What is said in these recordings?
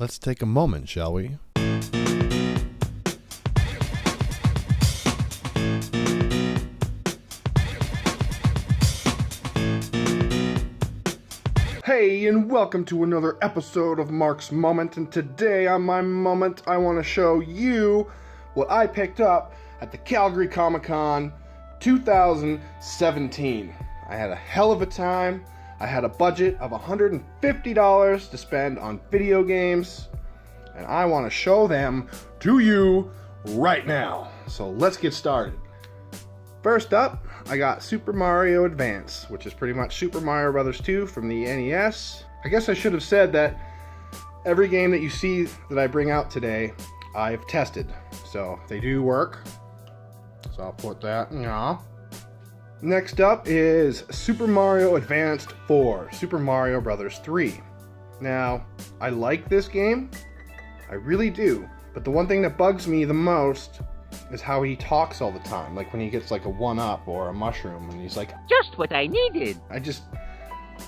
Let's take a moment, shall we? Hey, and welcome to another episode of Mark's Moment, and today on my moment I want to show you what I picked up at the Calgary Comic-Con 2017. I had a hell of a time. I had a budget of $150 to spend on video games, and I want to show them to you right now. So let's get started. First up, I got Super Mario Advance, which is pretty much Super Mario Bros. 2 from the NES. I guess I should have said that every game that you see that I bring out today, I've tested. So they do work. So I'll put that, yeah. Next up is Super Mario Advance 4, Super Mario Bros. 3. Now, I like this game. I really do. But the one thing that bugs me the most is how he talks all the time. Like when he gets like a 1-up or a mushroom and he's like, just what I needed.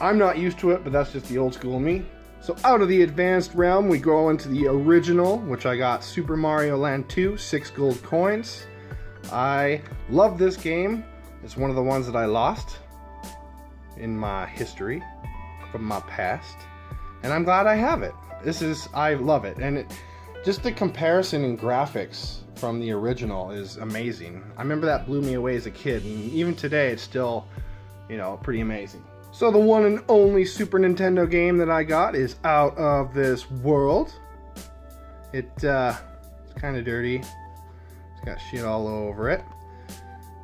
I'm not used to it, but that's just the old school me. So out of the advanced realm, we go into the original, which I got Super Mario Land 2, 6 gold coins. I love this game. It's one of the ones that I lost in my history from my past. And I'm glad I have it. I love it. And just the comparison in graphics from the original is amazing. I remember that blew me away as a kid, and even today it's still, pretty amazing. So the one and only Super Nintendo game that I got is Out of This World. It's kind of dirty. It's got shit all over it.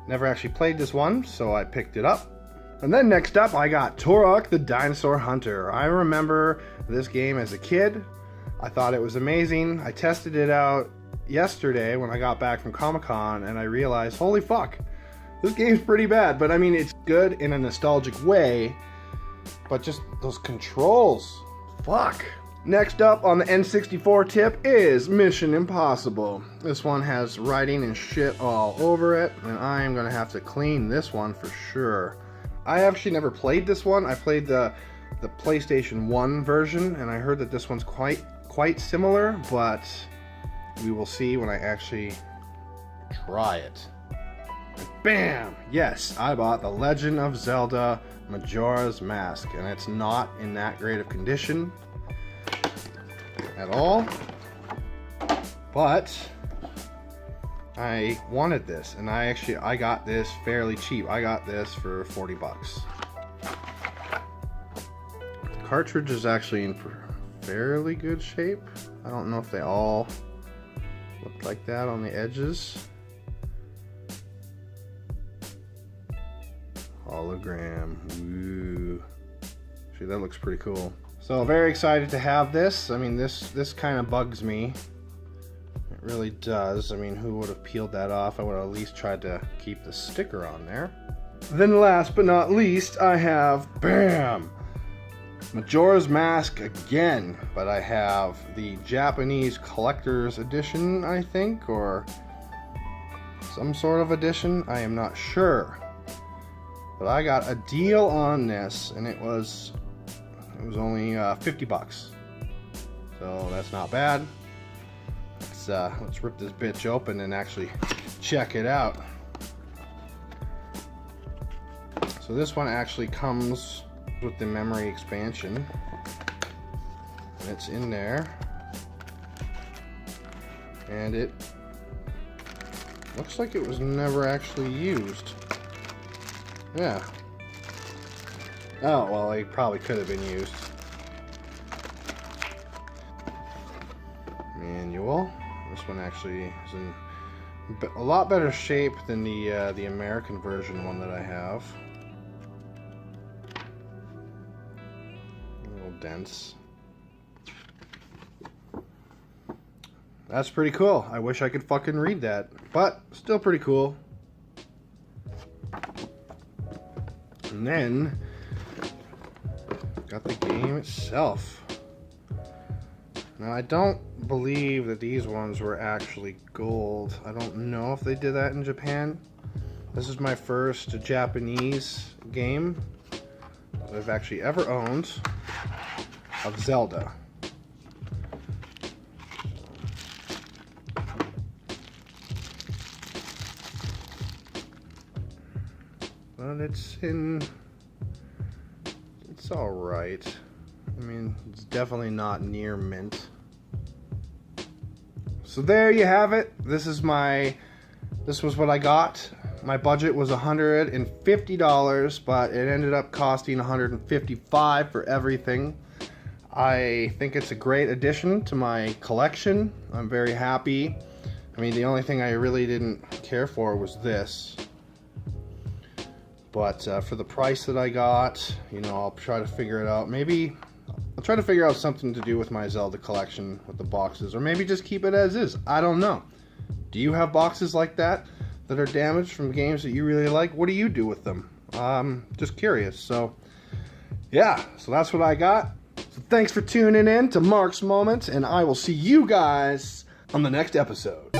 Never actually played this one, so I picked it up. And then next up, I got Turok the Dinosaur Hunter. I remember this game as a kid. I thought it was amazing. I tested it out yesterday when I got back from Comic-Con, and I realized, holy fuck, this game's pretty bad. But I mean, it's good in a nostalgic way, but just those controls, fuck. Next up on the N64 tip is Mission Impossible. This one has writing and shit all over it, and I am gonna have to clean this one for sure. I actually never played this one. I played the PlayStation 1 version, and I heard that this one's quite similar, but we will see when I actually try it. And bam! Yes, I bought The Legend of Zelda Majora's Mask, and it's not in that great of condition at all, but I wanted this, and I got this fairly cheap. I got this for 40 bucks. The cartridge is actually in fairly good shape. I don't know if they all look like that on the edges. Hologram. Ooh. See, that looks pretty cool. So very excited to have this. I mean, this kind of bugs me. It really does. I mean, who would have peeled that off? I would have at least tried to keep the sticker on there. Then last but not least, I have, bam! Majora's Mask again, but I have the Japanese collector's edition, I think, or some sort of edition. I am not sure. But I got a deal on this, and it was only 50 bucks. So that's not bad. Let's rip this bitch open and actually check it out. So this one actually comes with the memory expansion, and it's in there, and it looks like it was never actually used. Yeah. Oh, well, it probably could have been used. Manual. This one actually is in a lot better shape than the American version one that I have. A little dense. That's pretty cool. I wish I could fucking read that, but still pretty cool. And then got the game itself. Now, I don't believe that these ones were actually gold. I don't know if they did that in Japan. This is my first Japanese game that I've actually ever owned of Zelda. but it's alright. I mean, it's definitely not near mint. So there you have it. This was what I got. My budget was $150, but it ended up costing $155 for everything. I think it's a great addition to my collection. I'm very happy. I mean, the only thing I really didn't care for was this. But for the price that I got, you know, I'll try to figure it out. Maybe I'll try to figure out something to do with my Zelda collection with the boxes, or maybe just keep it as is. I don't know. Do you have boxes like that are damaged from games that you really like? What do you do with them? Just curious. So yeah, so that's what I got. So thanks for tuning in to Mark's Moments, and I will see you guys on the next episode.